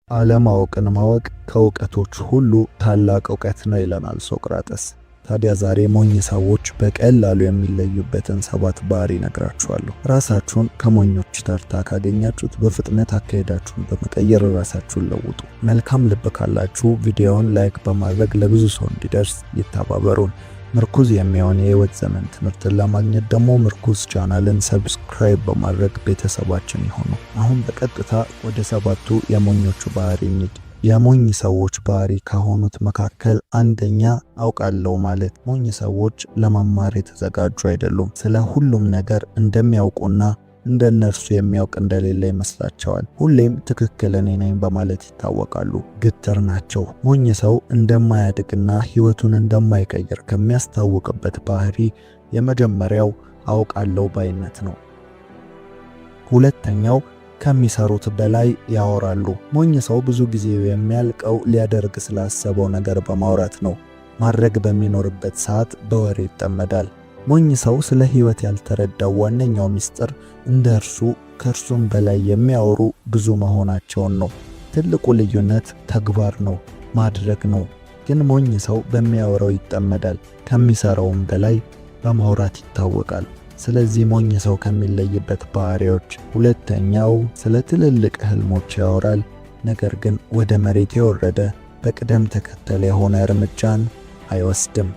አለማወቅን ማወቅ ከእውቀቶች ሁሉ ታላቅ እውቀት ነው ይለናል ሶቅራጥስ። ታዲያ ዛሬ ሞኝ ሰዎች በቀላሉ የሚለዩበትን 7 ባህሪ ነግራችኋለሁ። ራሳችሁን ከሞኞች ተርታ ካገኛችሁት በፍጥነት አካሄዳችሁን በመቀየር ራሳችሁን ለውጡ። መልካም ልብ ካላችሁ ቪዲዮውን ላይክ በማድረግ ለብዙ ሰው እንዲደርስ ይተባበሩን። ምርኩዝ የሚሆን የህይወት ዘመን ትምህርትን ለማግኘት ደግሞ ምርኩዝ ቻናልን ሰብስክራይብ በማድረግ ቤተሰባችን ይሁኑ። አሁን በቀጥታ ወደ 7ቱ የሞኞቹ ባህሪ እንሂድ። የሞኝ ሰዎች ባህሪ ከሆኑት መካከል አንደኛ አውቃለሁ ማለት። ሞኝ ሰዎች ለመማር የተዘጋጁ አይደሉም። ስለ ሁሉም ነገር እንደሚያውቁና እንደነርሱ የሚያውቅ እንደሌለ ይመስላቸዋል። ሁሌም ትክክል እኔ ነኝ በማለት ይታወቃሉ። ግትር ናቸው። ሞኝ ሰው እንደማያድግና ህይወቱን እንደማይቀይር ከሚያስታውቅበት ባህሪ የመጀመሪያው አውቃለሁ ባይነት ነው። ሁለተኛው ከሚሰሩት በላይ ያወራሉ። ሞኝ ሰው ብዙ ጊዜ የሚያልቀው ሊያደርግ ስላሰበው ነገር በማውራት ነው። ማድረግ በሚኖርበት ሰዓት በወሬ ይጠመዳል። ሞኝ ሰው ስለ ህይወት ያልተረዳው ዋነኛው ምስጢር እንደርሱ ከርሱም በላይ የሚያወሩ ብዙ መሆናቸውን ነው። ትልቁ ልዩነት ተግባር ነው፣ ማድረግ ነው። ግን ሞኝ ሰው በሚያወራው ይጠመዳል፣ ከሚሰራውም በላይ በማውራት ይታወቃል። ስለዚህ ሞኝ ሰው ከሚለይበት ባህሪዎች ሁለተኛው ስለ ትልልቅ ህልሞች ያወራል፣ ነገር ግን ወደ መሬት የወረደ በቅደም ተከተል የሆነ እርምጃን አይወስድም።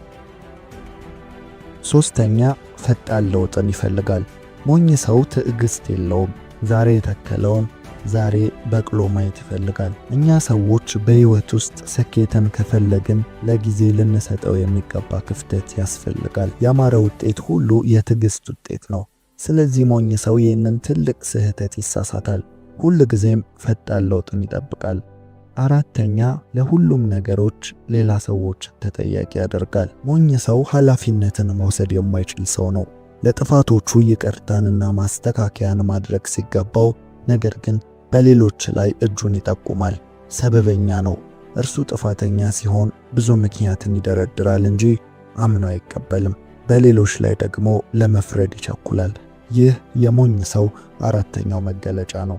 ሶስተኛ ፈጣን ለውጥን ይፈልጋል። ሞኝ ሰው ትዕግስት የለውም። ዛሬ የተከለውን ዛሬ በቅሎ ማየት ይፈልጋል። እኛ ሰዎች በህይወት ውስጥ ስኬትን ከፈለግን ለጊዜ ልንሰጠው የሚገባ ክፍተት ያስፈልጋል። ያማረ ውጤት ሁሉ የትዕግስት ውጤት ነው። ስለዚህ ሞኝ ሰው ይህንን ትልቅ ስህተት ይሳሳታል። ሁል ጊዜም ፈጣን ለውጥን ይጠብቃል። አራተኛ ለሁሉም ነገሮች ሌላ ሰዎች ተጠያቂ ያደርጋል። ሞኝ ሰው ኃላፊነትን መውሰድ የማይችል ሰው ነው። ለጥፋቶቹ ይቅርታንና ማስተካከያን ማድረግ ሲገባው ነገር ግን በሌሎች ላይ እጁን ይጠቁማል። ሰበበኛ ነው። እርሱ ጥፋተኛ ሲሆን ብዙ ምክንያትን ይደረድራል እንጂ አምኖ አይቀበልም። በሌሎች ላይ ደግሞ ለመፍረድ ይቸኩላል። ይህ የሞኝ ሰው አራተኛው መገለጫ ነው።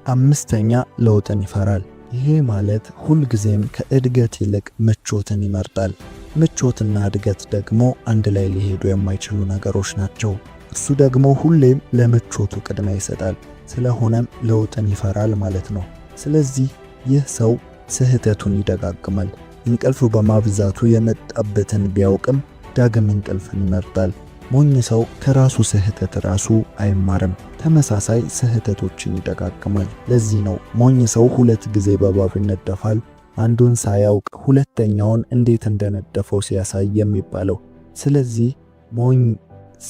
አምስተኛ ለውጥን ይፈራል። ይሄ ማለት ሁልጊዜም ከእድገት ይልቅ ምቾትን ይመርጣል። ምቾትና እድገት ደግሞ አንድ ላይ ሊሄዱ የማይችሉ ነገሮች ናቸው። እሱ ደግሞ ሁሌም ለምቾቱ ቅድሚያ ይሰጣል። ስለሆነም ለውጥን ይፈራል ማለት ነው። ስለዚህ ይህ ሰው ስህተቱን ይደጋግማል። እንቅልፍ በማብዛቱ የመጣበትን ቢያውቅም ዳግም እንቅልፍን ይመርጣል። ሞኝ ሰው ከራሱ ስህተት ራሱ አይማርም። ተመሳሳይ ስህተቶችን ይደጋግማል። ለዚህ ነው ሞኝ ሰው 2 ጊዜ በእባብ ይነደፋል፣ አንዱን ሳያውቅ ሁለተኛውን እንዴት እንደነደፈው ሲያሳይ የሚባለው። ስለዚህ ሞኝ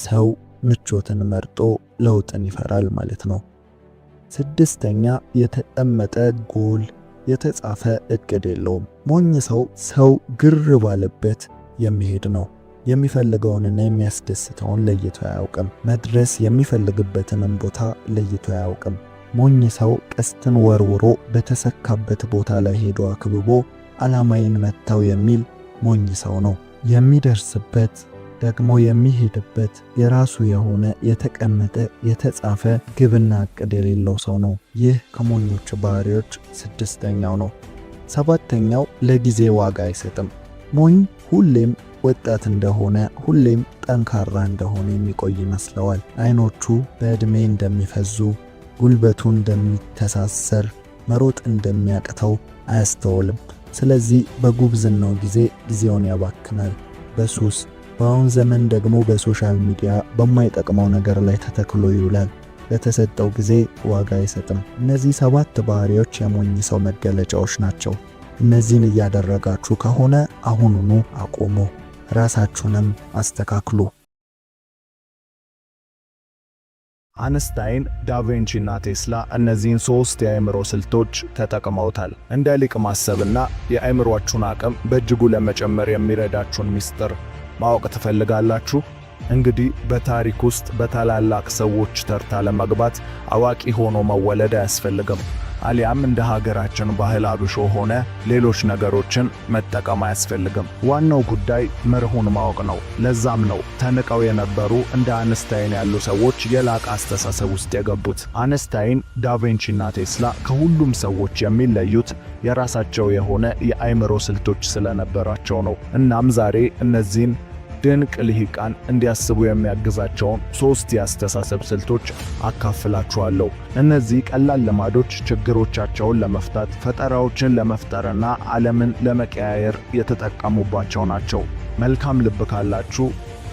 ሰው ምቾትን መርጦ ለውጥን ይፈራል ማለት ነው። 6ኛ የተቀመጠ ጎል፣ የተጻፈ እቅድ የለውም። ሞኝ ሰው ግር ባለበት የሚሄድ ነው። የሚፈልገውንና የሚያስደስተውን ለይቶ አያውቅም። መድረስ የሚፈልግበትንም ቦታ ለይቶ አያውቅም። ሞኝ ሰው ቀስትን ወርውሮ በተሰካበት ቦታ ላይ ሄዶ አክብቦ ዓላማዬን መታው የሚል ሞኝ ሰው ነው። የሚደርስበት ደግሞ የሚሄድበት የራሱ የሆነ የተቀመጠ የተጻፈ ግብና እቅድ የሌለው ሰው ነው። ይህ ከሞኞች ባህሪዎች 6ኛው ነው። 7ኛው ለጊዜ ዋጋ አይሰጥም። ሞኝ ሁሌም ወጣት እንደሆነ፣ ሁሌም ጠንካራ እንደሆነ የሚቆይ ይመስለዋል። አይኖቹ በእድሜ እንደሚፈዙ፣ ጉልበቱ እንደሚተሳሰር፣ መሮጥ እንደሚያቅተው አያስተውልም። ስለዚህ በጉብዝናው ጊዜውን ያባክናል በሱስ፣ በአሁን ዘመን ደግሞ በሶሻል ሚዲያ በማይጠቅመው ነገር ላይ ተተክሎ ይውላል። ለተሰጠው ጊዜ ዋጋ አይሰጥም። እነዚህ 7 ባህሪዎች የሞኝ ሰው መገለጫዎች ናቸው። እነዚህን እያደረጋችሁ ከሆነ አሁኑኑ አቁሙ፣ ራሳችሁንም አስተካክሉ። አንስታይን፣ ዳቪንቺ እና ቴስላ እነዚህን 3 የአእምሮ ስልቶች ተጠቅመውታል። እንደ ሊቅ ማሰብና የአእምሮአችሁን አቅም በእጅጉ ለመጨመር የሚረዳችሁን ምስጢር ማወቅ ትፈልጋላችሁ? እንግዲህ በታሪክ ውስጥ በታላላቅ ሰዎች ተርታ ለመግባት አዋቂ ሆኖ መወለድ አያስፈልግም። አሊያም እንደ ሀገራችን ባህል አብሾ ሆነ ሌሎች ነገሮችን መጠቀም አያስፈልግም። ዋናው ጉዳይ መርሁን ማወቅ ነው። ለዛም ነው ተንቀው የነበሩ እንደ አንስታይን ያሉ ሰዎች የላቀ አስተሳሰብ ውስጥ የገቡት። አንስታይን፣ ዳቪንቺና ቴስላ ከሁሉም ሰዎች የሚለዩት የራሳቸው የሆነ የአእምሮ ስልቶች ስለነበራቸው ነው። እናም ዛሬ እነዚህን ድንቅ ልሂቃን እንዲያስቡ የሚያግዛቸውን 3 የአስተሳሰብ ስልቶች አካፍላችኋለሁ። እነዚህ ቀላል ልማዶች ችግሮቻቸውን ለመፍታት፣ ፈጠራዎችን ለመፍጠርና ዓለምን ለመቀያየር የተጠቀሙባቸው ናቸው። መልካም ልብ ካላችሁ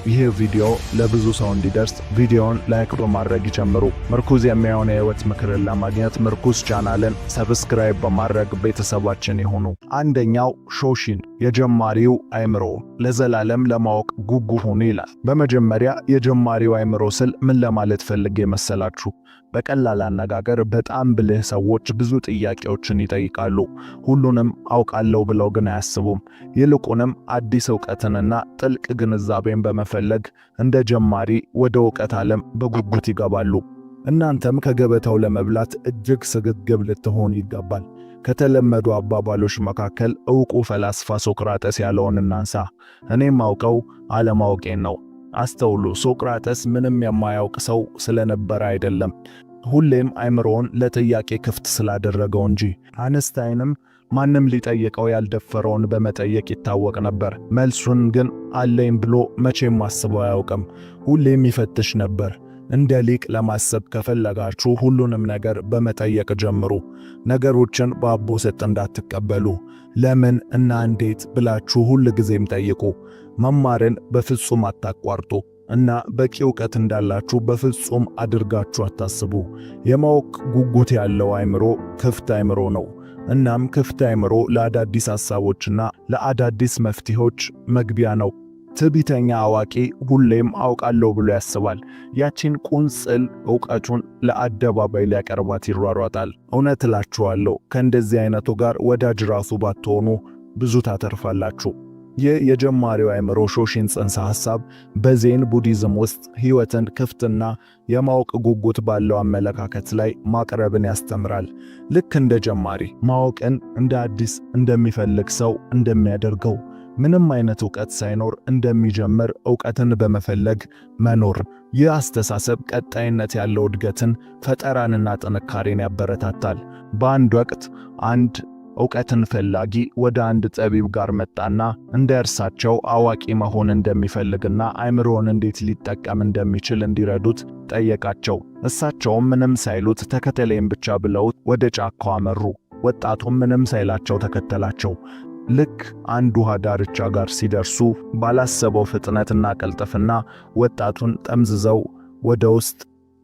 ይህ ቪዲዮ ለብዙ ሰው እንዲደርስ ቪዲዮውን ላይክ በማድረግ ይጀምሩ። ምርኩዝ የሚሆን የህይወት ምክርን ለማግኘት ምርኩዝ ቻናልን ሰብስክራይብ በማድረግ ቤተሰባችን ይሁኑ። አንደኛው ሾሺን የጀማሪው አእምሮ ለዘላለም ለማወቅ ጉጉ ሁኑ ይላል። በመጀመሪያ የጀማሪው አእምሮ ስል ምን ለማለት ፈልጌ መሰላችሁ? በቀላል አነጋገር በጣም ብልህ ሰዎች ብዙ ጥያቄዎችን ይጠይቃሉ። ሁሉንም አውቃለሁ ብለው ግን አያስቡም። ይልቁንም አዲስ ዕውቀትንና ጥልቅ ግንዛቤን በመፈለግ እንደ ጀማሪ ወደ ዕውቀት ዓለም በጉጉት ይገባሉ። እናንተም ከገበታው ለመብላት እጅግ ስግብግብ ልትሆኑ ይገባል። ከተለመዱ አባባሎች መካከል ዕውቁ ፈላስፋ ሶቅራጠስ ያለውን እናንሳ። እኔም አውቀው አለማወቄን ነው። አስተውሉ፣ ሶቅራጠስ ምንም የማያውቅ ሰው ስለነበረ አይደለም፣ ሁሌም አእምሮውን ለጥያቄ ክፍት ስላደረገው እንጂ። አንስታይንም ማንም ሊጠይቀው ያልደፈረውን በመጠየቅ ይታወቅ ነበር። መልሱን ግን አለኝ ብሎ መቼም አስበው አያውቅም። ሁሌም ይፈትሽ ነበር። እንደ ሊቅ ለማሰብ ከፈለጋችሁ ሁሉንም ነገር በመጠየቅ ጀምሩ። ነገሮችን በአቦ ሰጥ እንዳትቀበሉ። ለምን እና እንዴት ብላችሁ ሁል ጊዜም ጠይቁ። መማርን በፍጹም አታቋርጡ እና በቂ ዕውቀት እንዳላችሁ በፍጹም አድርጋችሁ አታስቡ። የማወቅ ጉጉት ያለው አእምሮ ክፍት አእምሮ ነው። እናም ክፍት አእምሮ ለአዳዲስ ሐሳቦችና ለአዳዲስ መፍትሄዎች መግቢያ ነው። ትዕቢተኛ አዋቂ ሁሌም አውቃለሁ ብሎ ያስባል። ያቺን ቁንጽል ዕውቀቱን ለአደባባይ ሊያቀርባት ይሯሯጣል። እውነት እላችኋለሁ ከእንደዚህ አይነቱ ጋር ወዳጅ ራሱ ባትሆኑ ብዙ ታተርፋላችሁ። ይህ የጀማሪው አእምሮ ሾሺን ጽንሰ ሐሳብ በዜን ቡዲዝም ውስጥ ሕይወትን ክፍትና የማወቅ ጉጉት ባለው አመለካከት ላይ ማቅረብን ያስተምራል። ልክ እንደ ጀማሪ ማወቅን እንደ አዲስ እንደሚፈልግ ሰው እንደሚያደርገው ምንም አይነት ዕውቀት ሳይኖር እንደሚጀምር ዕውቀትን በመፈለግ መኖር። ይህ አስተሳሰብ ቀጣይነት ያለው እድገትን፣ ፈጠራንና ጥንካሬን ያበረታታል። በአንድ ወቅት አንድ ዕውቀትን ፈላጊ ወደ አንድ ጠቢብ ጋር መጣና እንደ እርሳቸው አዋቂ መሆን እንደሚፈልግና አእምሮውን እንዴት ሊጠቀም እንደሚችል እንዲረዱት ጠየቃቸው። እሳቸውም ምንም ሳይሉት ተከተለኝ ብቻ ብለውት ወደ ጫካው አመሩ። ወጣቱም ምንም ሳይላቸው ተከተላቸው። ልክ አንድ ውሃ ዳርቻ ጋር ሲደርሱ ባላሰበው ፍጥነትና ቀልጥፍና ወጣቱን ጠምዝዘው ወደ ውስጥ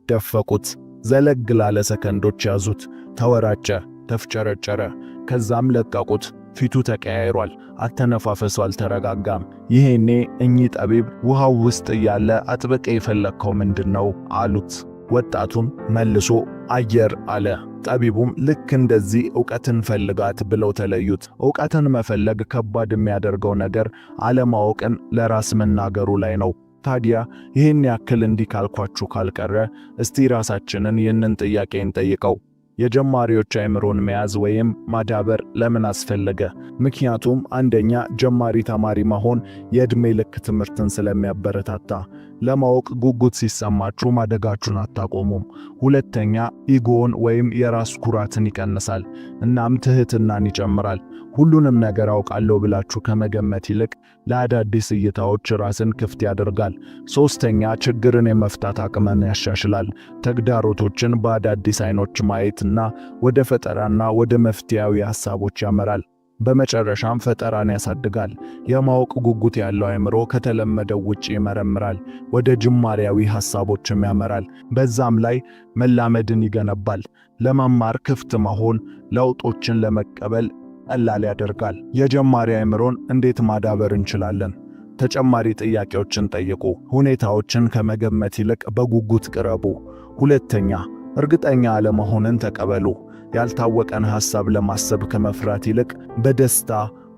ደፈቁት። ዘለግ ላለ ሰከንዶች ያዙት። ተወራጨ፣ ተፍጨረጨረ። ከዛም ለቀቁት። ፊቱ ተቀያይሯል። አተነፋፈሱ አልተረጋጋም። ይሄኔ እኚህ ጠቢብ ውሃው ውስጥ እያለ አጥብቀ የፈለግከው ምንድነው አሉት። ወጣቱም መልሶ አየር አለ። ጠቢቡም ልክ እንደዚህ ዕውቀትን ፈልጋት ብለው ተለዩት። ዕውቀትን መፈለግ ከባድ የሚያደርገው ነገር አለማወቅን ለራስ መናገሩ ላይ ነው። ታዲያ ይህን ያክል እንዲህ ካልኳችሁ ካልቀረ እስቲ ራሳችንን ይህንን ጥያቄ እንጠይቀው። የጀማሪዎች አእምሮን መያዝ ወይም ማዳበር ለምን አስፈለገ? ምክንያቱም አንደኛ ጀማሪ ተማሪ መሆን የዕድሜ ልክ ትምህርትን ስለሚያበረታታ። ለማወቅ ጉጉት ሲሰማችሁ ማደጋችሁን አታቆሙም። ሁለተኛ ኢጎን ወይም የራስ ኩራትን ይቀንሳል፣ እናም ትህትናን ይጨምራል። ሁሉንም ነገር አውቃለሁ ብላችሁ ከመገመት ይልቅ ለአዳዲስ እይታዎች ራስን ክፍት ያደርጋል። ሶስተኛ ችግርን የመፍታት አቅምን ያሻሽላል። ተግዳሮቶችን በአዳዲስ አይኖች ማየትና ወደ ፈጠራና ወደ መፍትሄያዊ ሐሳቦች ያመራል። በመጨረሻም ፈጠራን ያሳድጋል። የማወቅ ጉጉት ያለው አእምሮ ከተለመደው ውጪ ይመረምራል፣ ወደ ጅማሬያዊ ሐሳቦችም ያመራል። በዛም ላይ መላመድን ይገነባል። ለመማር ክፍት መሆን ለውጦችን ለመቀበል ቀላል ያደርጋል። የጀማሪ አእምሮን እንዴት ማዳበር እንችላለን? ተጨማሪ ጥያቄዎችን ጠይቁ። ሁኔታዎችን ከመገመት ይልቅ በጉጉት ቅረቡ። ሁለተኛ፣ እርግጠኛ አለመሆንን ተቀበሉ። ያልታወቀን ሐሳብ ለማሰብ ከመፍራት ይልቅ በደስታ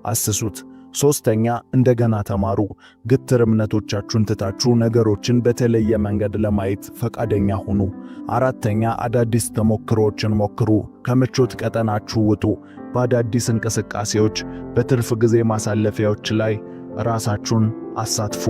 አስሱት። ሶስተኛ እንደገና ተማሩ። ግትር እምነቶቻችሁን ትታችሁ ነገሮችን በተለየ መንገድ ለማየት ፈቃደኛ ሁኑ። አራተኛ አዳዲስ ተሞክሮዎችን ሞክሩ። ከምቾት ቀጠናችሁ ውጡ። በአዳዲስ እንቅስቃሴዎች፣ በትርፍ ጊዜ ማሳለፊያዎች ላይ ራሳችሁን አሳትፉ።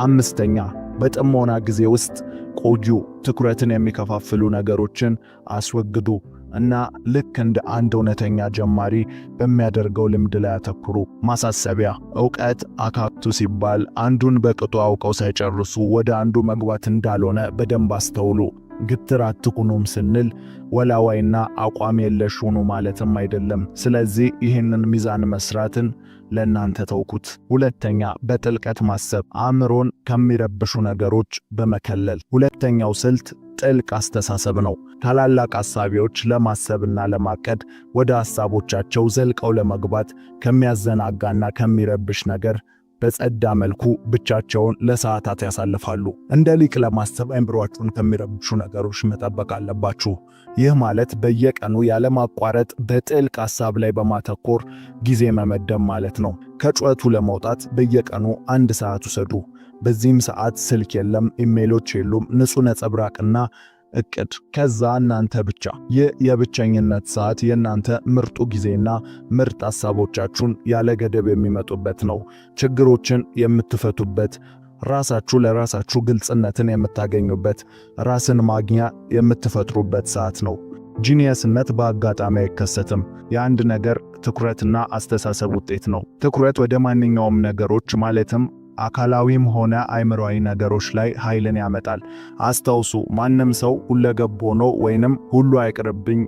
አምስተኛ በጥሞና ጊዜ ውስጥ ቆዩ። ትኩረትን የሚከፋፍሉ ነገሮችን አስወግዱ እና ልክ እንደ አንድ እውነተኛ ጀማሪ በሚያደርገው ልምድ ላይ አተኩሩ። ማሳሰቢያ፣ ዕውቀት አካብቱ ሲባል አንዱን በቅጡ አውቀው ሳይጨርሱ ወደ አንዱ መግባት እንዳልሆነ በደንብ አስተውሉ። ግትር አትሁኑም ስንል ወላዋይና አቋም የለሽ ሁኑ ማለትም አይደለም። ስለዚህ ይህንን ሚዛን መስራትን ለእናንተ ተውኩት። ሁለተኛ በጥልቀት ማሰብ፣ አእምሮን ከሚረብሹ ነገሮች በመከለል። ሁለተኛው ስልት ጥልቅ አስተሳሰብ ነው። ታላላቅ ሐሳቢዎች ለማሰብና ለማቀድ ወደ ሐሳቦቻቸው ዘልቀው ለመግባት ከሚያዘናጋና ከሚረብሽ ነገር በጸዳ መልኩ ብቻቸውን ለሰዓታት ያሳልፋሉ። እንደ ሊቅ ለማሰብ አእምሮአችሁን ከሚረብሹ ነገሮች መጠበቅ አለባችሁ። ይህ ማለት በየቀኑ ያለማቋረጥ በጥልቅ ሐሳብ ላይ በማተኮር ጊዜ መመደብ ማለት ነው። ከጩኸቱ ለመውጣት በየቀኑ 1 ሰዓት ውሰዱ። በዚህም ሰዓት ስልክ የለም፣ ኢሜሎች የሉም፣ ንጹህ ነጸብራቅና እቅድ፣ ከዛ እናንተ ብቻ። ይህ የብቸኝነት ሰዓት የእናንተ ምርጡ ጊዜና ምርጥ ሐሳቦቻችሁን ያለ ገደብ የሚመጡበት ነው። ችግሮችን የምትፈቱበት፣ ራሳችሁ ለራሳችሁ ግልጽነትን የምታገኙበት፣ ራስን ማግኛ የምትፈጥሩበት ሰዓት ነው። ጂኒየስነት በአጋጣሚ አይከሰትም። የአንድ ነገር ትኩረትና አስተሳሰብ ውጤት ነው። ትኩረት ወደ ማንኛውም ነገሮች ማለትም አካላዊም ሆነ አእምሮአዊ ነገሮች ላይ ኃይልን ያመጣል። አስታውሱ፣ ማንም ሰው ሁለገብ ሆኖ ወይንም ሁሉ አይቅርብኝ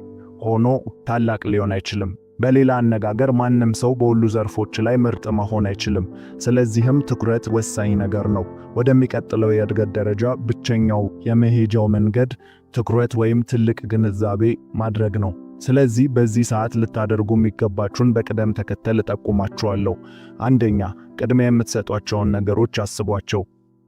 ሆኖ ታላቅ ሊሆን አይችልም። በሌላ አነጋገር ማንም ሰው በሁሉ ዘርፎች ላይ ምርጥ መሆን አይችልም። ስለዚህም ትኩረት ወሳኝ ነገር ነው። ወደሚቀጥለው የእድገት ደረጃ ብቸኛው የመሄጃው መንገድ ትኩረት ወይም ትልቅ ግንዛቤ ማድረግ ነው። ስለዚህ በዚህ ሰዓት ልታደርጉ የሚገባችሁን በቅደም ተከተል እጠቁማችኋለሁ። አንደኛ፣ ቅድሚያ የምትሰጧቸውን ነገሮች አስቧቸው።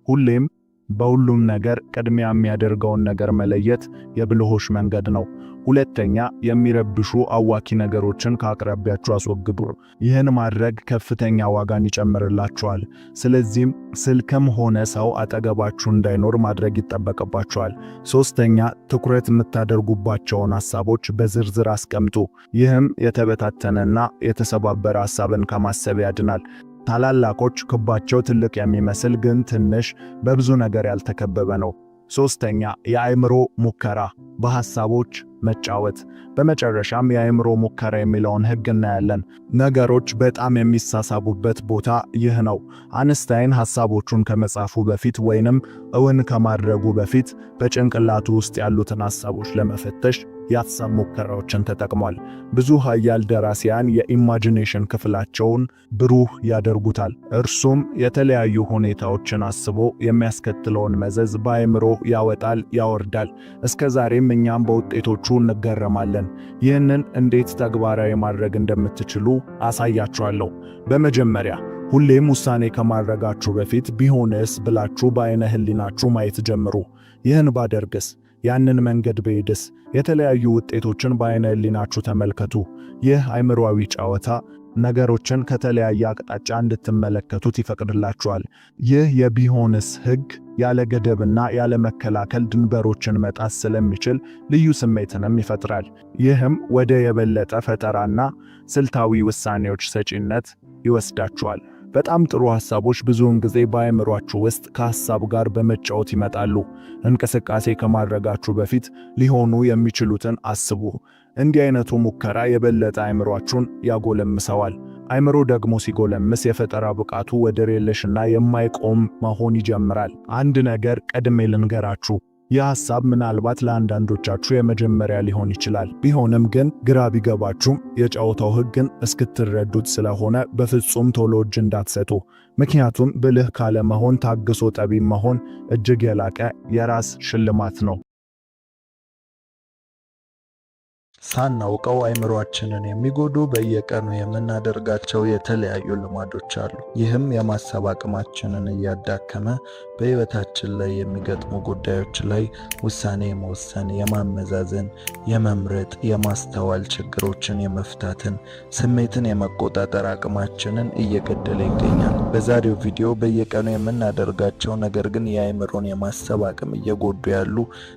ሁሌም በሁሉም ነገር ቅድሚያ የሚያደርገውን ነገር መለየት የብልሆች መንገድ ነው። ሁለተኛ፣ የሚረብሹ አዋኪ ነገሮችን ከአቅራቢያችሁ አስወግዱ። ይህን ማድረግ ከፍተኛ ዋጋን ይጨምርላችኋል። ስለዚህም ስልክም ሆነ ሰው አጠገባችሁ እንዳይኖር ማድረግ ይጠበቅባችኋል። ሶስተኛ፣ ትኩረት የምታደርጉባቸውን ሐሳቦች በዝርዝር አስቀምጡ። ይህም የተበታተነና የተሰባበረ ሐሳብን ከማሰብ ያድናል። ታላላቆች ክባቸው ትልቅ የሚመስል ግን ትንሽ በብዙ ነገር ያልተከበበ ነው። ሶስተኛ፣ የአእምሮ ሙከራ፣ በሐሳቦች መጫወት። በመጨረሻም የአእምሮ ሙከራ የሚለውን ሕግ እናያለን። ነገሮች በጣም የሚሳሳቡበት ቦታ ይህ ነው። አንስታይን ሐሳቦቹን ከመጻፉ በፊት ወይንም እውን ከማድረጉ በፊት በጭንቅላቱ ውስጥ ያሉትን ሐሳቦች ለመፈተሽ የሐሳብ ሙከራዎችን ተጠቅሟል። ብዙ ኃያል ደራሲያን የኢማጂኔሽን ክፍላቸውን ብሩህ ያደርጉታል። እርሱም የተለያዩ ሁኔታዎችን አስቦ የሚያስከትለውን መዘዝ በአእምሮ ያወጣል፣ ያወርዳል። እስከ ዛሬም እኛም በውጤቶቹ እንገረማለን። ይህንን እንዴት ተግባራዊ ማድረግ እንደምትችሉ አሳያችኋለሁ። በመጀመሪያ ሁሌም ውሳኔ ከማድረጋችሁ በፊት ቢሆንስ ብላችሁ በአይነ ህሊናችሁ ማየት ጀምሩ። ይህን ባደርግስ፣ ያንን መንገድ ብሄድስ፣ የተለያዩ ውጤቶችን በአይነ ህሊናችሁ ተመልከቱ። ይህ አእምሮአዊ ጨዋታ ነገሮችን ከተለያየ አቅጣጫ እንድትመለከቱት ይፈቅድላችኋል። ይህ የቢሆንስ ሕግ ያለ ገደብና ያለ መከላከል ድንበሮችን መጣስ ስለሚችል ልዩ ስሜትንም ይፈጥራል። ይህም ወደ የበለጠ ፈጠራና ስልታዊ ውሳኔዎች ሰጪነት ይወስዳችኋል። በጣም ጥሩ ሐሳቦች ብዙውን ጊዜ በአእምሮአችሁ ውስጥ ከሐሳብ ጋር በመጫወት ይመጣሉ። እንቅስቃሴ ከማድረጋችሁ በፊት ሊሆኑ የሚችሉትን አስቡ። እንዲህ አይነቱ ሙከራ የበለጠ አእምሮአችሁን ያጎለምሰዋል። አእምሮ ደግሞ ሲጎለምስ የፈጠራ ብቃቱ ወደር የለሽና የማይቆም መሆን ይጀምራል። አንድ ነገር ቀድሜ ልንገራችሁ። ይህ ሐሳብ ምናልባት ለአንዳንዶቻችሁ የመጀመሪያ ሊሆን ይችላል። ቢሆንም ግን ግራ ቢገባችሁም የጨዋታው ሕግን እስክትረዱት ስለሆነ በፍጹም ቶሎ እጅ እንዳትሰጡ። ምክንያቱም ብልህ ካለ መሆን ታግሶ ጠቢብ መሆን እጅግ የላቀ የራስ ሽልማት ነው። ሳናውቀው አእምሮአችንን የሚጎዱ በየቀኑ የምናደርጋቸው የተለያዩ ልማዶች አሉ። ይህም የማሰብ አቅማችንን እያዳከመ በህይወታችን ላይ የሚገጥሙ ጉዳዮች ላይ ውሳኔ የመወሰን፣ የማመዛዘን፣ የመምረጥ፣ የማስተዋል፣ ችግሮችን የመፍታትን፣ ስሜትን የመቆጣጠር አቅማችንን እየገደለ ይገኛል። በዛሬው ቪዲዮ በየቀኑ የምናደርጋቸው ነገር ግን የአእምሮን የማሰብ አቅም እየጎዱ ያሉ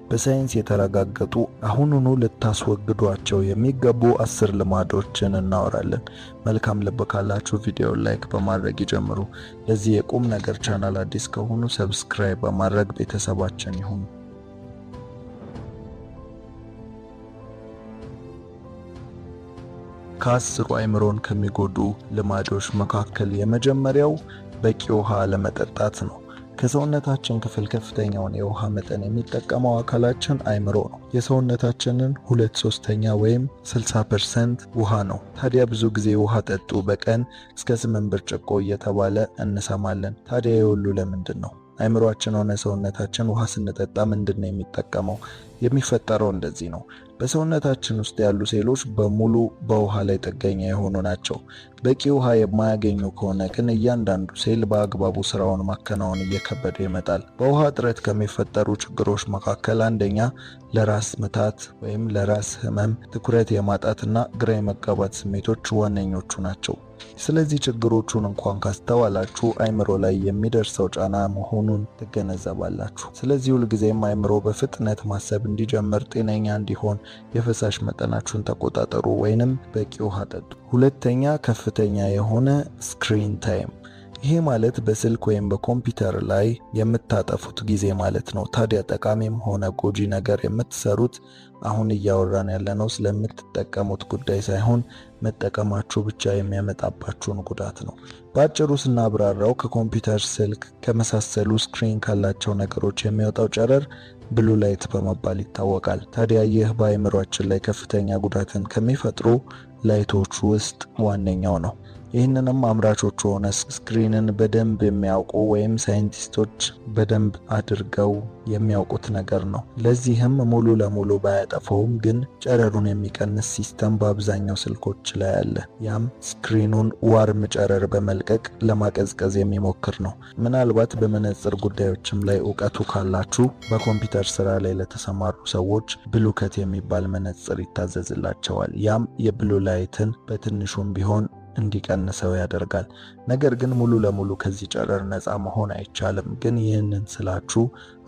በሳይንስ የተረጋገጡ አሁኑኑ ልታስወግዷቸው የሚገቡ 10 ልማዶችን እናወራለን። መልካም ልብ ካላችሁ ቪዲዮውን ላይክ በማድረግ ይጀምሩ። ለዚህ የቁም ነገር ቻናል አዲስ ከሆኑ ሰብስክራይብ በማድረግ ቤተሰባችን ይሁኑ። ከ10 አእምሮን ከሚጎዱ ልማዶች መካከል የመጀመሪያው በቂ ውሃ አለመጠጣት ነው። ከሰውነታችን ክፍል ከፍተኛውን የውሃ መጠን የሚጠቀመው አካላችን አእምሮ ነው። የሰውነታችንን 2/3 ወይም 60% ውሃ ነው። ታዲያ ብዙ ጊዜ ውሃ ጠጡ በቀን እስከ 8 ብርጭቆ እየተባለ እንሰማለን። ታዲያ የሁሉ ለምንድን ነው? አእምሮአችን ሆነ ሰውነታችን ውሃ ስንጠጣ ምንድነው የሚጠቀመው? የሚፈጠረው እንደዚህ ነው። በሰውነታችን ውስጥ ያሉ ሴሎች በሙሉ በውሃ ላይ ጥገኛ የሆኑ ናቸው። በቂ ውሃ የማያገኙ ከሆነ ግን እያንዳንዱ ሴል በአግባቡ ስራውን ማከናወን እየከበደ ይመጣል። በውሃ እጥረት ከሚፈጠሩ ችግሮች መካከል አንደኛ ለራስ ምታት ወይም ለራስ ህመም፣ ትኩረት የማጣትና ግራ የመጋባት ስሜቶች ዋነኞቹ ናቸው። ስለዚህ ችግሮቹን እንኳን ካስተዋላችሁ አእምሮ ላይ የሚደርሰው ጫና መሆኑን ትገነዘባላችሁ። ስለዚህ ሁልጊዜም አእምሮ በፍጥነት ማሰብ እንዲጀምር፣ ጤነኛ እንዲሆን የፈሳሽ መጠናችሁን ተቆጣጠሩ ወይንም በቂ ውሃ ጠጡ። ሁለተኛ ከፍተኛ የሆነ ስክሪን ታይም። ይሄ ማለት በስልክ ወይም በኮምፒውተር ላይ የምታጠፉት ጊዜ ማለት ነው። ታዲያ ጠቃሚም ሆነ ጎጂ ነገር የምትሰሩት አሁን እያወራን ያለነው ስለምትጠቀሙት ጉዳይ ሳይሆን መጠቀማችሁ ብቻ የሚያመጣባችሁን ጉዳት ነው። በአጭሩ ስናብራራው ከኮምፒውተር፣ ስልክ ከመሳሰሉ ስክሪን ካላቸው ነገሮች የሚወጣው ጨረር ብሉ ላይት በመባል ይታወቃል። ታዲያ ይህ በአእምሮአችን ላይ ከፍተኛ ጉዳትን ከሚፈጥሩ ላይቶች ውስጥ ዋነኛው ነው። ይህንንም አምራቾቹ ሆነ ስክሪንን በደንብ የሚያውቁ ወይም ሳይንቲስቶች በደንብ አድርገው የሚያውቁት ነገር ነው። ለዚህም ሙሉ ለሙሉ ባያጠፋውም ግን ጨረሩን የሚቀንስ ሲስተም በአብዛኛው ስልኮች ላይ አለ። ያም ስክሪኑን ዋርም ጨረር በመልቀቅ ለማቀዝቀዝ የሚሞክር ነው። ምናልባት በመነጽር ጉዳዮችም ላይ እውቀቱ ካላችሁ በኮምፒውተር ስራ ላይ ለተሰማሩ ሰዎች ብሉከት የሚባል መነጽር ይታዘዝላቸዋል። ያም የብሉ ላይትን በትንሹም ቢሆን እንዲቀንሰው ያደርጋል። ነገር ግን ሙሉ ለሙሉ ከዚህ ጨረር ነፃ መሆን አይቻልም። ግን ይህንን ስላችሁ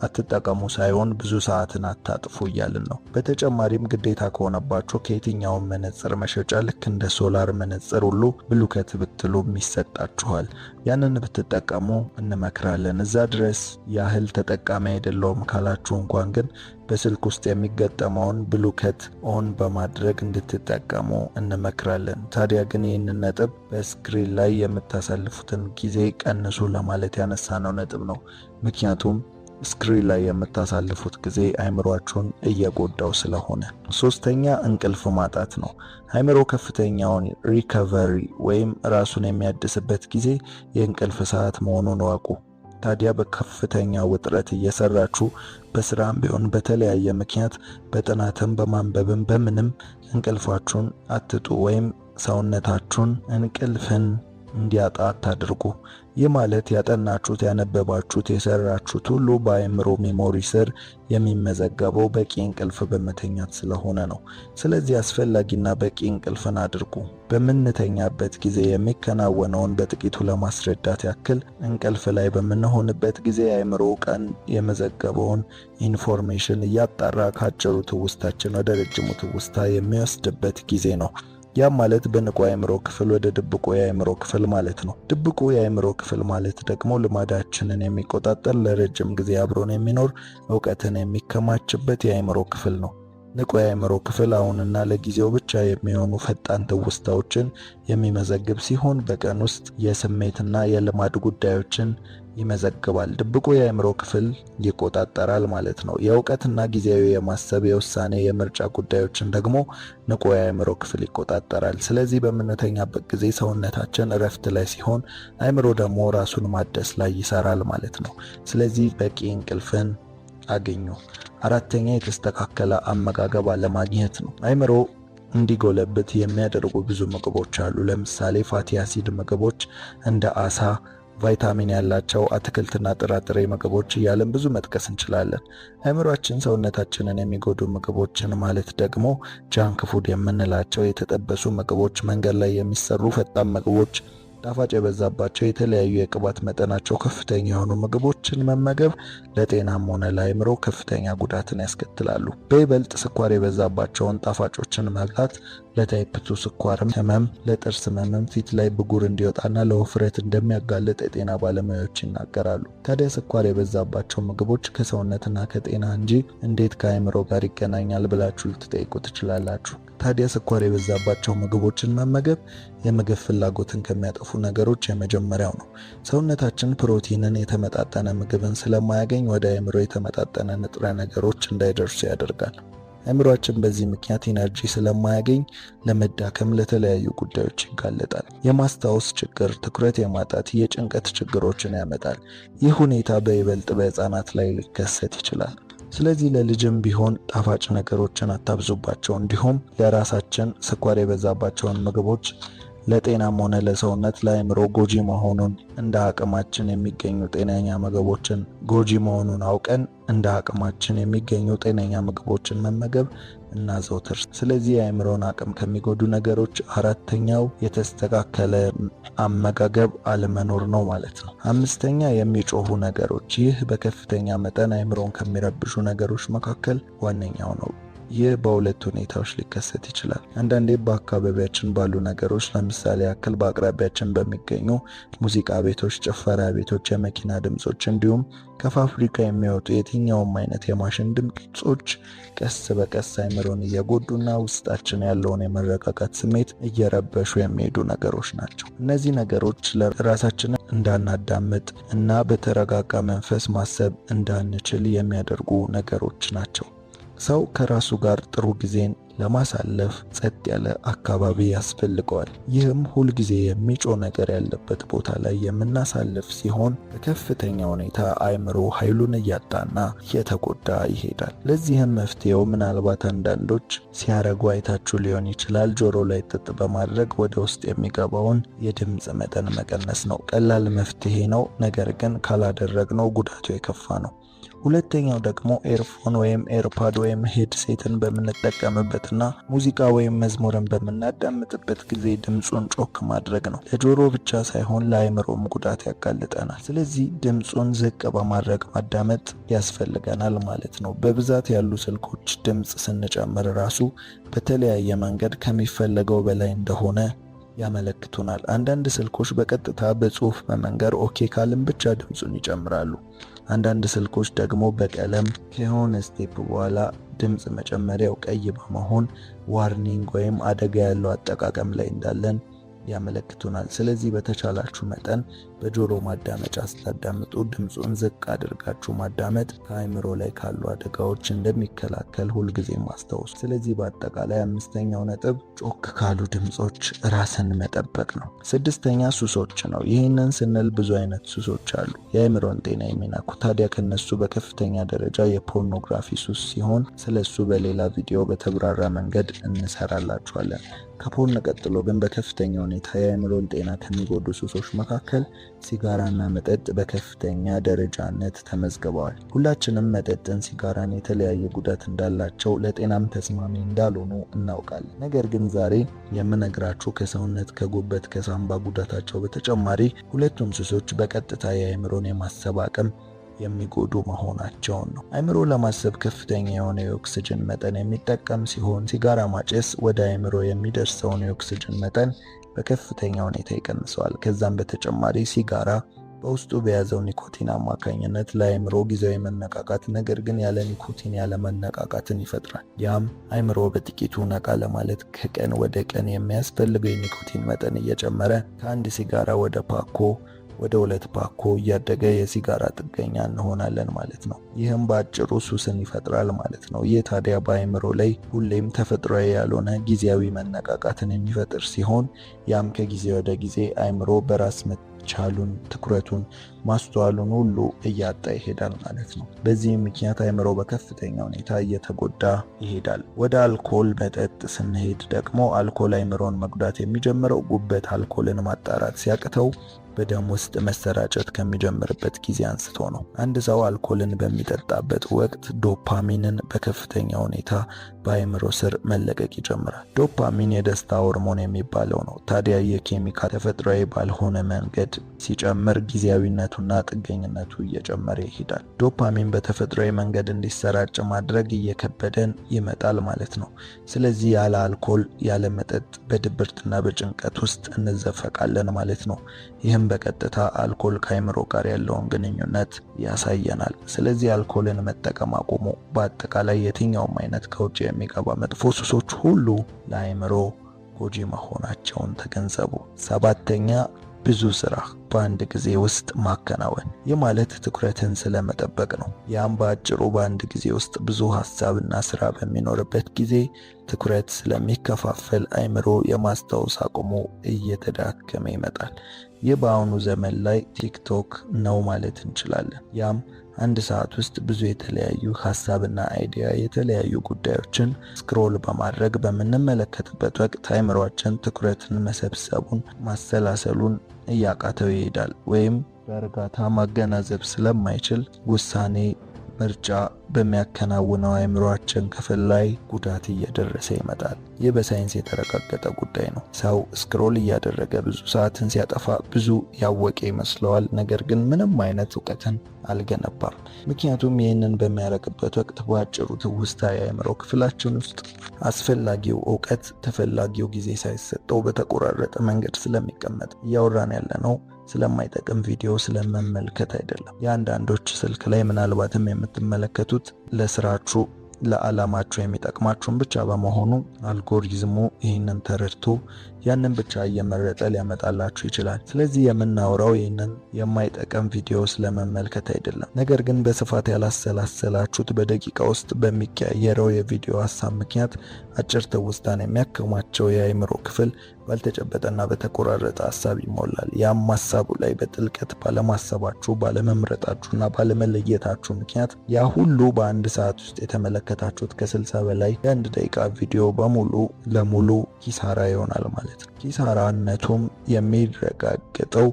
አትጠቀሙ ሳይሆን ብዙ ሰዓትን አታጥፉ እያልን ነው። በተጨማሪም ግዴታ ከሆነባችሁ ከየትኛውም መነጽር መሸጫ ልክ እንደ ሶላር መነጽር ሁሉ ብሉከት ብትሉም ይሰጣችኋል። ያንን ብትጠቀሙ እንመክራለን። እዛ ድረስ ያህል ተጠቃሚ አይደለውም ካላችሁ እንኳን ግን በስልክ ውስጥ የሚገጠመውን ብሉከት ኦን በማድረግ እንድትጠቀሙ እንመክራለን። ታዲያ ግን ይህንን ነጥብ በስክሪን ላይ የምታሳልፉትን ጊዜ ቀንሱ ለማለት ያነሳነው ነጥብ ነው። ምክንያቱም ስክሪን ላይ የምታሳልፉት ጊዜ አእምሮአችሁን እየጎዳው ስለሆነ። ሶስተኛ እንቅልፍ ማጣት ነው። አእምሮ ከፍተኛውን ሪከቨሪ ወይም ራሱን የሚያድስበት ጊዜ የእንቅልፍ ሰዓት መሆኑን ወቁ። ታዲያ በከፍተኛ ውጥረት እየሰራችሁ በስራም ቢሆን በተለያየ ምክንያት በጥናትም በማንበብም በምንም እንቅልፋችሁን አትጡ ወይም ሰውነታችሁን እንቅልፍን እንዲያጣ አታድርጉ። ይህ ማለት ያጠናችሁት፣ ያነበባችሁት፣ የሰራችሁት ሁሉ በአእምሮ ሜሞሪ ስር የሚመዘገበው በቂ እንቅልፍ በመተኛት ስለሆነ ነው። ስለዚህ አስፈላጊና በቂ እንቅልፍን አድርጉ። በምንተኛበት ጊዜ የሚከናወነውን በጥቂቱ ለማስረዳት ያክል እንቅልፍ ላይ በምንሆንበት ጊዜ አእምሮ ቀን የመዘገበውን ኢንፎርሜሽን እያጣራ ካጭሩ ትውስታችን ወደ ረጅሙ ትውስታ የሚወስድበት ጊዜ ነው። ያም ማለት በንቁ የአእምሮ ክፍል ወደ ድብቁ የአእምሮ ክፍል ማለት ነው። ድብቁ የአእምሮ ክፍል ማለት ደግሞ ልማዳችንን የሚቆጣጠር፣ ለረጅም ጊዜ አብሮን የሚኖር፣ ዕውቀትን የሚከማችበት የአእምሮ ክፍል ነው። ንቁ የአእምሮ ክፍል አሁንና ለጊዜው ብቻ የሚሆኑ ፈጣን ትውስታዎችን የሚመዘግብ ሲሆን በቀን ውስጥ የስሜትና የልማድ ጉዳዮችን ይመዘግባል። ድብቁ የአእምሮ ክፍል ይቆጣጠራል ማለት ነው። የዕውቀትና ጊዜያዊ የማሰብ፣ የውሳኔ፣ የምርጫ ጉዳዮችን ደግሞ ንቁ የአእምሮ ክፍል ይቆጣጠራል። ስለዚህ በምንተኛበት ጊዜ ሰውነታችን እረፍት ላይ ሲሆን አእምሮ ደግሞ ራሱን ማደስ ላይ ይሰራል ማለት ነው። ስለዚህ በቂ እንቅልፍን አገኙ። አራተኛ የተስተካከለ አመጋገብ አለማግኘት ነው። አእምሮ እንዲጎለብት የሚያደርጉ ብዙ ምግቦች አሉ። ለምሳሌ ፋቲ አሲድ ምግቦች እንደ አሳ፣ ቫይታሚን ያላቸው አትክልትና ጥራጥሬ ምግቦች እያለን ብዙ መጥቀስ እንችላለን። አእምሯችን ሰውነታችንን የሚጎዱ ምግቦችን ማለት ደግሞ ጃንክ ፉድ የምንላቸው የተጠበሱ ምግቦች፣ መንገድ ላይ የሚሰሩ ፈጣን ምግቦች፣ ጣፋጭ የበዛባቸው የተለያዩ የቅባት መጠናቸው ከፍተኛ የሆኑ ምግቦችን መመገብ ለጤናም ሆነ ለአእምሮ ከፍተኛ ጉዳትን ያስከትላሉ። በይበልጥ ስኳር የበዛባቸውን ጣፋጮችን መብላት ለታይፕ 2 ስኳር ህመም፣ ለጥርስ ህመም፣ ፊት ላይ ብጉር እንዲወጣና ለውፍረት እንደሚያጋልጥ የጤና ባለሙያዎች ይናገራሉ። ታዲያ ስኳር የበዛባቸው ምግቦች ከሰውነትና ከጤና እንጂ እንዴት ከአእምሮ ጋር ይገናኛል ብላችሁ ልትጠይቁ ትችላላችሁ። ታዲያ ስኳር የበዛባቸው ምግቦችን መመገብ የምግብ ፍላጎትን ከሚያጠፉ ነገሮች የመጀመሪያው ነው። ሰውነታችን ፕሮቲንን፣ የተመጣጠነ ምግብን ስለማያገኝ ወደ አእምሮ የተመጣጠነ ንጥረ ነገሮች እንዳይደርሱ ያደርጋል። አእምሮአችን በዚህ ምክንያት ኢነርጂ ስለማያገኝ ለመዳከም፣ ለተለያዩ ጉዳዮች ይጋለጣል። የማስታወስ ችግር፣ ትኩረት የማጣት፣ የጭንቀት ችግሮችን ያመጣል። ይህ ሁኔታ በይበልጥ በህፃናት ላይ ሊከሰት ይችላል። ስለዚህ ለልጅም ቢሆን ጣፋጭ ነገሮችን አታብዙባቸው። እንዲሁም ለራሳችን ስኳር የበዛባቸውን ምግቦች ለጤናም ሆነ ለሰውነት ለአእምሮ ጎጂ መሆኑን እንደ አቅማችን የሚገኙ ጤነኛ ምግቦችን ጎጂ መሆኑን አውቀን እንደ አቅማችን የሚገኙ ጤነኛ ምግቦችን መመገብ እናዘውትር። ስለዚህ የአእምሮን አቅም ከሚጎዱ ነገሮች አራተኛው የተስተካከለ አመጋገብ አለመኖር ነው ማለት ነው። አምስተኛ የሚጮሁ ነገሮች። ይህ በከፍተኛ መጠን አእምሮን ከሚረብሹ ነገሮች መካከል ዋነኛው ነው። ይህ በሁለት ሁኔታዎች ሊከሰት ይችላል። አንዳንዴ በአካባቢያችን ባሉ ነገሮች፣ ለምሳሌ ያክል በአቅራቢያችን በሚገኙ ሙዚቃ ቤቶች፣ ጭፈራ ቤቶች፣ የመኪና ድምጾች እንዲሁም ከፋብሪካ የሚወጡ የትኛውም አይነት የማሽን ድምጾች ቀስ በቀስ አእምሮን እየጎዱና ውስጣችን ያለውን የመረጋጋት ስሜት እየረበሹ የሚሄዱ ነገሮች ናቸው። እነዚህ ነገሮች ለራሳችንን እንዳናዳምጥ እና በተረጋጋ መንፈስ ማሰብ እንዳንችል የሚያደርጉ ነገሮች ናቸው። ሰው ከራሱ ጋር ጥሩ ጊዜን ለማሳለፍ ጸጥ ያለ አካባቢ ያስፈልገዋል። ይህም ሁልጊዜ የሚጮህ ነገር ያለበት ቦታ ላይ የምናሳልፍ ሲሆን በከፍተኛ ሁኔታ አእምሮ ኃይሉን እያጣና እየተጎዳ ይሄዳል። ለዚህም መፍትሄው ምናልባት አንዳንዶች ሲያረጉ አይታችሁ ሊሆን ይችላል። ጆሮ ላይ ጥጥ በማድረግ ወደ ውስጥ የሚገባውን የድምፅ መጠን መቀነስ ነው። ቀላል መፍትሄ ነው፣ ነገር ግን ካላደረግነው ጉዳቱ የከፋ ነው። ሁለተኛው ደግሞ ኤርፎን ወይም ኤርፓድ ወይም ሄድሴትን በምንጠቀምበትና ሙዚቃ ወይም መዝሙርን በምናዳምጥበት ጊዜ ድምጹን ጮክ ማድረግ ነው። ለጆሮ ብቻ ሳይሆን ለአእምሮም ጉዳት ያጋልጠናል። ስለዚህ ድምጹን ዝቅ በማድረግ ማዳመጥ ያስፈልገናል ማለት ነው። በብዛት ያሉ ስልኮች ድምጽ ስንጨምር ራሱ በተለያየ መንገድ ከሚፈለገው በላይ እንደሆነ ያመለክቱናል። አንዳንድ ስልኮች በቀጥታ በጽሁፍ በመንገር ኦኬ ካልን ብቻ ድምጹን ይጨምራሉ። አንዳንድ ስልኮች ደግሞ በቀለም ከሆነ ስቴፕ በኋላ ድምጽ መጨመሪያው ቀይ በመሆን ዋርኒንግ ወይም አደጋ ያለው አጠቃቀም ላይ እንዳለን ያመለክቱናል። ስለዚህ በተቻላችሁ መጠን በጆሮ ማዳመጫ ስታዳምጡ ድምጹን ዝቅ አድርጋችሁ ማዳመጥ ከአእምሮ ላይ ካሉ አደጋዎች እንደሚከላከል ሁልጊዜም አስታውሱ። ስለዚህ በአጠቃላይ አምስተኛው ነጥብ ጮክ ካሉ ድምጾች ራስን መጠበቅ ነው። ስድስተኛ ሱሶች ነው። ይህንን ስንል ብዙ አይነት ሱሶች አሉ የአእምሮን ጤና የሚናኩ። ታዲያ ከነሱ በከፍተኛ ደረጃ የፖርኖግራፊ ሱስ ሲሆን ስለሱ በሌላ ቪዲዮ በተብራራ መንገድ እንሰራላችኋለን። ከፖርን ቀጥሎ ግን በከፍተኛ ሁኔታ የአእምሮን ጤና ከሚጎዱ ሱሶች መካከል ሲጋራና መጠጥ በከፍተኛ ደረጃነት ተመዝግበዋል። ሁላችንም መጠጥን፣ ሲጋራን የተለያየ ጉዳት እንዳላቸው ለጤናም ተስማሚ እንዳልሆኑ እናውቃለን። ነገር ግን ዛሬ የምነግራችሁ ከሰውነት፣ ከጉበት፣ ከሳምባ ጉዳታቸው በተጨማሪ ሁለቱም ሱሶች በቀጥታ የአእምሮን የማሰብ አቅም የሚጎዱ መሆናቸውን ነው። አእምሮ ለማሰብ ከፍተኛ የሆነ የኦክሲጅን መጠን የሚጠቀም ሲሆን ሲጋራ ማጨስ ወደ አእምሮ የሚደርሰውን የኦክሲጅን መጠን በከፍተኛ ሁኔታ ይቀንሰዋል። ከዛም በተጨማሪ ሲጋራ በውስጡ በያዘው ኒኮቲን አማካኝነት ለአእምሮ ጊዜያዊ መነቃቃት፣ ነገር ግን ያለ ኒኮቲን ያለ መነቃቃትን ይፈጥራል። ያም አእምሮ በጥቂቱ ነቃ ለማለት ከቀን ወደ ቀን የሚያስፈልገው የኒኮቲን መጠን እየጨመረ ከአንድ ሲጋራ ወደ ፓኮ ወደ 2 ፓኮ እያደገ የሲጋራ ጥገኛ እንሆናለን ማለት ነው። ይህም በአጭሩ ሱስን ይፈጥራል ማለት ነው። ይህ ታዲያ በአእምሮ ላይ ሁሌም ተፈጥሯዊ ያልሆነ ጊዜያዊ መነቃቃትን የሚፈጥር ሲሆን ያም ከጊዜ ወደ ጊዜ አእምሮ በራስ መቻሉን፣ ትኩረቱን፣ ማስተዋሉን ሁሉ እያጣ ይሄዳል ማለት ነው። በዚህም ምክንያት አእምሮ በከፍተኛ ሁኔታ እየተጎዳ ይሄዳል። ወደ አልኮል መጠጥ ስንሄድ ደግሞ አልኮል አእምሮን መጉዳት የሚጀምረው ጉበት አልኮልን ማጣራት ሲያቅተው በደም ውስጥ መሰራጨት ከሚጀምርበት ጊዜ አንስቶ ነው። አንድ ሰው አልኮልን በሚጠጣበት ወቅት ዶፓሚንን በከፍተኛ ሁኔታ በአእምሮ ስር መለቀቅ ይጀምራል። ዶፓሚን የደስታ ሆርሞን የሚባለው ነው። ታዲያ የኬሚካል ተፈጥሯዊ ባልሆነ መንገድ ሲጨምር ጊዜያዊነቱና ጥገኝነቱ እየጨመረ ይሄዳል። ዶፓሚን በተፈጥሯዊ መንገድ እንዲሰራጭ ማድረግ እየከበደን ይመጣል ማለት ነው። ስለዚህ ያለ አልኮል ያለ መጠጥ በድብርትና በጭንቀት ውስጥ እንዘፈቃለን ማለት ነው። ይህም በቀጥታ አልኮል ከአእምሮ ጋር ያለውን ግንኙነት ያሳየናል። ስለዚህ አልኮልን መጠቀም አቁሙ። በአጠቃላይ የትኛውም አይነት ከውጭ የሚገባ መጥፎ ሱሶች ሁሉ ለአእምሮ ጎጂ መሆናቸውን ተገንዘቡ። 7ኛ ብዙ ስራ በአንድ ጊዜ ውስጥ ማከናወን። ይህ ማለት ትኩረትን ስለመጠበቅ ነው። ያም በአጭሩ በአንድ ጊዜ ውስጥ ብዙ ሐሳብና ስራ በሚኖርበት ጊዜ ትኩረት ስለሚከፋፈል አእምሮ የማስታወስ አቅሙ እየተዳከመ ይመጣል። ይህ በአሁኑ ዘመን ላይ ቲክቶክ ነው ማለት እንችላለን። ያም አንድ ሰዓት ውስጥ ብዙ የተለያዩ ሐሳብና አይዲያ የተለያዩ ጉዳዮችን ስክሮል በማድረግ በምንመለከትበት ወቅት አእምሮአችን ትኩረትን መሰብሰቡን ማሰላሰሉን እያቃተው ይሄዳል። ወይም በእርጋታ ማገናዘብ ስለማይችል ውሳኔ ምርጫ በሚያከናውነው አእምሮአችን ክፍል ላይ ጉዳት እየደረሰ ይመጣል። ይህ በሳይንስ የተረጋገጠ ጉዳይ ነው። ሰው ስክሮል እያደረገ ብዙ ሰዓትን ሲያጠፋ ብዙ ያወቀ ይመስለዋል፣ ነገር ግን ምንም አይነት እውቀትን አልገነባም። ምክንያቱም ይህንን በሚያደርግበት ወቅት በአጭሩ ትውስታ የአእምሮ ክፍላችን ውስጥ አስፈላጊው እውቀት ተፈላጊው ጊዜ ሳይሰጠው በተቆራረጠ መንገድ ስለሚቀመጥ። እያወራን ያለነው ስለማይጠቅም ቪዲዮ ስለመመልከት አይደለም። የአንዳንዶች ስልክ ላይ ምናልባትም የምትመለከቱት ለስራችሁ ለዓላማችሁ የሚጠቅማችሁን ብቻ በመሆኑ አልጎሪዝሙ ይህንን ተረድቶ ያንን ብቻ እየመረጠ ሊያመጣላችሁ ይችላል። ስለዚህ የምናወራው ይህንን የማይጠቅም ቪዲዮ ስለመመልከት አይደለም። ነገር ግን በስፋት ያላሰላሰላችሁት በደቂቃ ውስጥ በሚቀያየረው የቪዲዮ ሀሳብ ምክንያት አጭር ትውስታን የሚያከማቸው የአእምሮ ክፍል ባልተጨበጠና በተቆራረጠ ሀሳብ ይሞላል። ያም ሀሳቡ ላይ በጥልቀት ባለማሰባችሁ፣ ባለመምረጣችሁና ባለመለየታችሁ ምክንያት ያ ሁሉ በአንድ ሰዓት ውስጥ የተመለከታችሁት ከ60 በላይ የአንድ ደቂቃ ቪዲዮ በሙሉ ለሙሉ ኪሳራ ይሆናል ማለት ነው። ኪሳራነቱም የሚረጋገጠው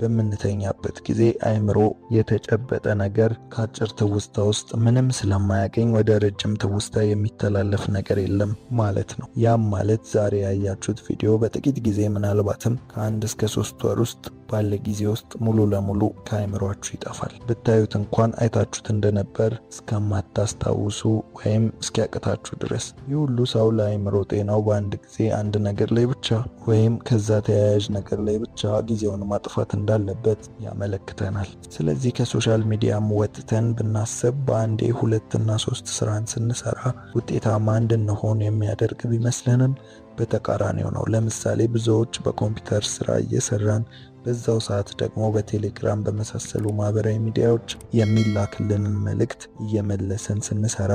በምንተኛበት ጊዜ አእምሮ የተጨበጠ ነገር ከአጭር ትውስታ ውስጥ ምንም ስለማያገኝ ወደ ረጅም ትውስታ የሚተላለፍ ነገር የለም ማለት ነው። ያም ማለት ዛሬ ያያችሁት ቪዲዮ በጥቂት ጊዜ ምናልባትም ከ1 እስከ 3 ወር ውስጥ ባለ ጊዜ ውስጥ ሙሉ ለሙሉ ከአእምሯችሁ ይጠፋል። ብታዩት እንኳን አይታችሁት እንደነበር እስከማታስታውሱ ወይም እስኪያቅታችሁ ድረስ። ይህ ሁሉ ሰው ለአእምሮ ጤናው በአንድ ጊዜ አንድ ነገር ላይ ብቻ ወይም ከዛ ተያያዥ ነገር ላይ ብቻ ጊዜውን ማጥፋት እንዳለበት ያመለክተናል። ስለዚህ ከሶሻል ሚዲያም ወጥተን ብናስብ በአንዴ 2 እና 3 ስራን ስንሰራ ውጤታማ እንድንሆን የሚያደርግ ቢመስለንም በተቃራኒው ነው። ለምሳሌ ብዙዎች በኮምፒውተር ስራ እየሰራን በዛው ሰዓት ደግሞ በቴሌግራም በመሳሰሉ ማህበራዊ ሚዲያዎች የሚላክልንን መልእክት እየመለሰን ስንሰራ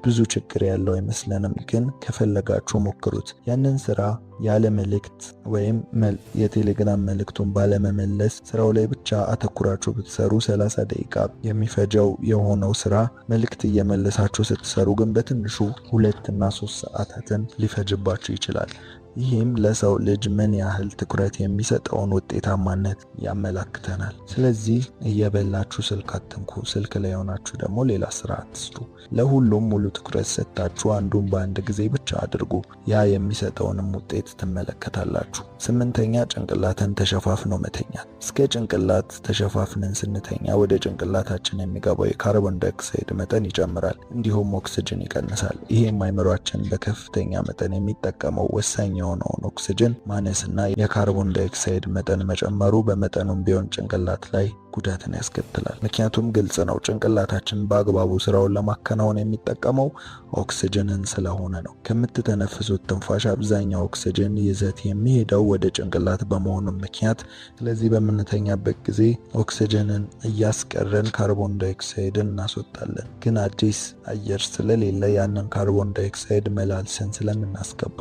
ብዙ ችግር ያለው አይመስለንም። ግን ከፈለጋችሁ ሞክሩት። ያንን ስራ ያለ መልእክት ወይም የቴሌግራም መልእክቱን ባለመመለስ ስራው ላይ ብቻ አተኩራችሁ ብትሰሩ 30 ደቂቃ የሚፈጀው የሆነው ስራ መልእክት እየመለሳችሁ ስትሰሩ ግን በትንሹ 2 እና 3 ሰዓታትን ሊፈጅባችሁ ይችላል። ይህም ለሰው ልጅ ምን ያህል ትኩረት የሚሰጠውን ውጤታማነት ያመላክተናል። ስለዚህ እየበላችሁ ስልክ አትንኩ። ስልክ ላይ ሆናችሁ ደግሞ ሌላ ስራ አትስሩ። ለሁሉም ሙሉ ትኩረት ሰጥታችሁ አንዱን በአንድ ጊዜ ብቻ አድርጉ። ያ የሚሰጠውንም ውጤት ትመለከታላችሁ። 8ኛ ጭንቅላትን ተሸፋፍኖ መተኛት። እስከ ጭንቅላት ተሸፋፍነን ስንተኛ ወደ ጭንቅላታችን የሚገባው የካርቦን ዳይኦክሳይድ መጠን ይጨምራል፣ እንዲሁም ኦክስጅን ይቀንሳል። ይህም አእምሯችን በከፍተኛ መጠን የሚጠቀመው ወሳኝ የሆነውን ኦክስጅን ማነስና የካርቦን ዳይኦክሳይድ መጠን መጨመሩ በመጠኑም ቢሆን ጭንቅላት ላይ ጉዳትን ያስከትላል። ምክንያቱም ግልጽ ነው፣ ጭንቅላታችን በአግባቡ ስራውን ለማከናወን የሚጠቀመው ኦክሲጅንን ስለሆነ ነው። ከምትተነፍሱት ትንፋሽ አብዛኛው ኦክሲጅን ይዘት የሚሄደው ወደ ጭንቅላት በመሆኑ ምክንያት፣ ስለዚህ በምንተኛበት ጊዜ ኦክሲጅንን እያስቀረን ካርቦን ዳይኦክሳይድን እናስወጣለን። ግን አዲስ አየር ስለሌለ ያንን ካርቦን ዳይኦክሳይድ መላልሰን ስለምናስገባ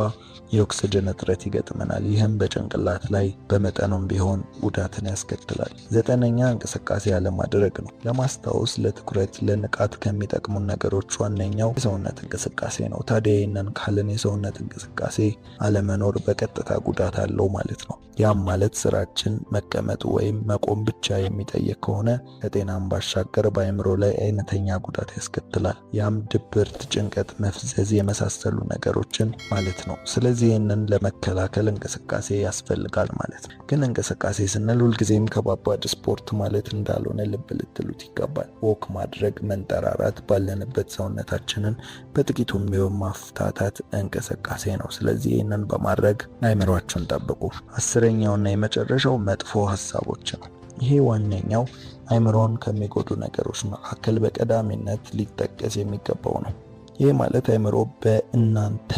የኦክሲጅን እጥረት ይገጥመናል። ይህም በጭንቅላት ላይ በመጠኑም ቢሆን ጉዳትን ያስከትላል። 9ኛ እንቅስቃሴ አለማድረግ ነው። ለማስታወስ፣ ለትኩረት፣ ለንቃት ከሚጠቅሙን ነገሮች ዋነኛው የሰውነት እንቅስቃሴ ነው። ታዲያ ይህንን ካልን የሰውነት እንቅስቃሴ አለመኖር በቀጥታ ጉዳት አለው ማለት ነው። ያም ማለት ስራችን መቀመጥ ወይም መቆም ብቻ የሚጠይቅ ከሆነ ከጤናም ባሻገር በአእምሮ ላይ አይነተኛ ጉዳት ያስከትላል። ያም ድብርት፣ ጭንቀት፣ መፍዘዝ የመሳሰሉ ነገሮችን ማለት ነው። ስለዚህ ይህንን ለመከላከል እንቅስቃሴ ያስፈልጋል ማለት ነው። ግን እንቅስቃሴ ስንል ሁልጊዜም ከባባድ ስፖርት ማለት እንዳልሆነ ልብ ልትሉት ይገባል። ወክ ማድረግ፣ መንጠራራት፣ ባለንበት ሰውነታችንን በጥቂቱም ቢሆን ማፍታታት እንቅስቃሴ ነው። ስለዚህ ይህንን በማድረግ አእምሯችሁን ጠብቁ። 10ኛውና የመጨረሻው መጥፎ ሀሳቦች ነው። ይሄ ዋነኛው አእምሮን ከሚጎዱ ነገሮች መካከል በቀዳሚነት ሊጠቀስ የሚገባው ነው። ይህ ማለት አእምሮ በእናንተ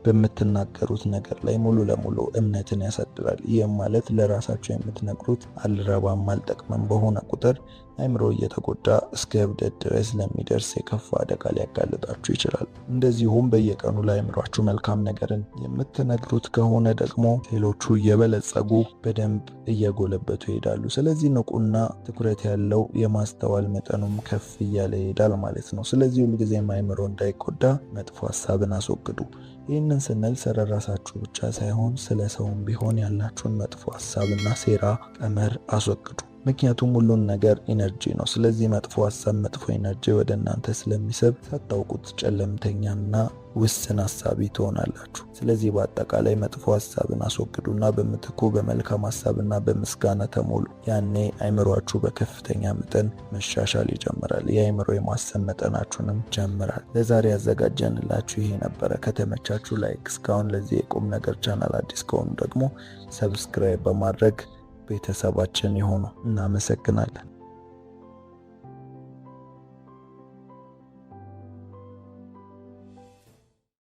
በምትናገሩት ነገር ላይ ሙሉ ለሙሉ እምነትን ያሳድራል። ይህም ማለት ለራሳችሁ የምትነግሩት አልረባም አልጠቅመም በሆነ ቁጥር አእምሮ እየተጎዳ እስከ እብደት ድረስ ለሚደርስ የከፋ አደጋ ሊያጋልጣችሁ ይችላል። እንደዚሁም በየቀኑ ለአእምሯችሁ መልካም ነገርን የምትነግሩት ከሆነ ደግሞ ሴሎቹ እየበለጸጉ በደንብ እየጎለበቱ ይሄዳሉ። ስለዚህ ንቁና ትኩረት ያለው የማስተዋል መጠኑም ከፍ እያለ ይሄዳል ማለት ነው። ስለዚህ ሁልጊዜም አእምሮ እንዳይጎዳ መጥፎ ሀሳብን አስወግዱ። ይህንን ስንል ስለ ራሳችሁ ብቻ ሳይሆን ስለ ሰውም ቢሆን ያላችሁን መጥፎ ሀሳብና ሴራ ቀመር አስወግዱ። ምክንያቱም ሁሉን ነገር ኢነርጂ ነው። ስለዚህ መጥፎ ሀሳብ፣ መጥፎ ኢነርጂ ወደ እናንተ ስለሚስብ ሳታውቁት ጨለምተኛና ውስን ሀሳቢ ትሆናላችሁ። ስለዚህ በአጠቃላይ መጥፎ ሀሳብን አስወግዱና በምትኩ በመልካም ሀሳብና በምስጋና ተሞሉ። ያኔ አእምሯችሁ በከፍተኛ መጠን መሻሻል ይጀምራል። የአእምሮ የማሰብ መጠናችሁንም ጀምራል። ለዛሬ ያዘጋጀንላችሁ ይሄ ነበረ። ከተመቻችሁ ላይክ፣ እስካሁን ለዚህ የቁም ነገር ቻናል አዲስ ከሆኑ ደግሞ ሰብስክራይብ በማድረግ ቤተሰባችን ይሆኑ። እናመሰግናለን።